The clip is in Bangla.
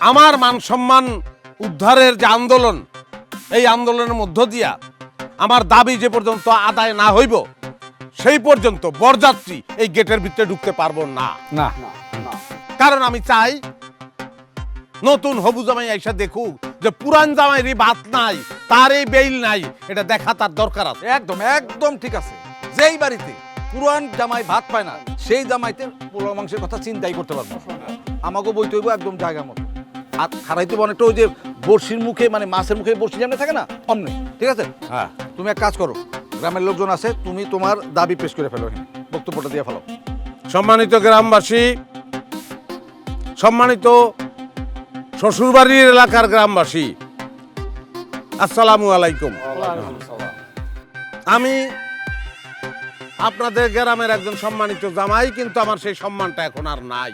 আমার মান সম্মান উদ্ধারের যে আন্দোলন, এই আন্দোলনের মধ্য দিয়া আমার দাবি যে পর্যন্ত আদায় না হইব সেই পর্যন্ত বরযাত্রী এই গেটের ভিতরে ঢুকতে পারবো না। না কারণ আমি চাই নতুন হবু জামাই আইসা দেখুক যে পুরান জামাইরই ভাত নাই, তার এই বেইল নাই, এটা দেখা তার দরকার আছে। একদম একদম ঠিক আছে। যেই বাড়িতে পুরান জামাই ভাত পায় না সেই জামাইতে পোলা মাংসের কথা চিন্তাই করতে পারবো না। আমাকে বইতে হইব একদম জায়গা মতো। আর খারাইতে হইব অনেকটা ওই যে বড়শির মুখে, মানে মাছের মুখে বড়শি যেমন থাকে না অমনি, ঠিক আছে? হ্যাঁ, তুমি এক কাজ করো, গ্রামের লোকজন আছে, তুমি তোমার দাবি পেশ করে ফেলো, বক্তব্যটা দিয়ে ফেলো। সম্মানিত গ্রামবাসী, সম্মানিত শ্বশুরবাড়ির এলাকার গ্রামবাসী, আসসালামু আলাইকুম। আমি আপনাদের গ্রামের একজন সম্মানিত জামাই, কিন্তু আমার সেই সম্মানটা এখন আর নাই।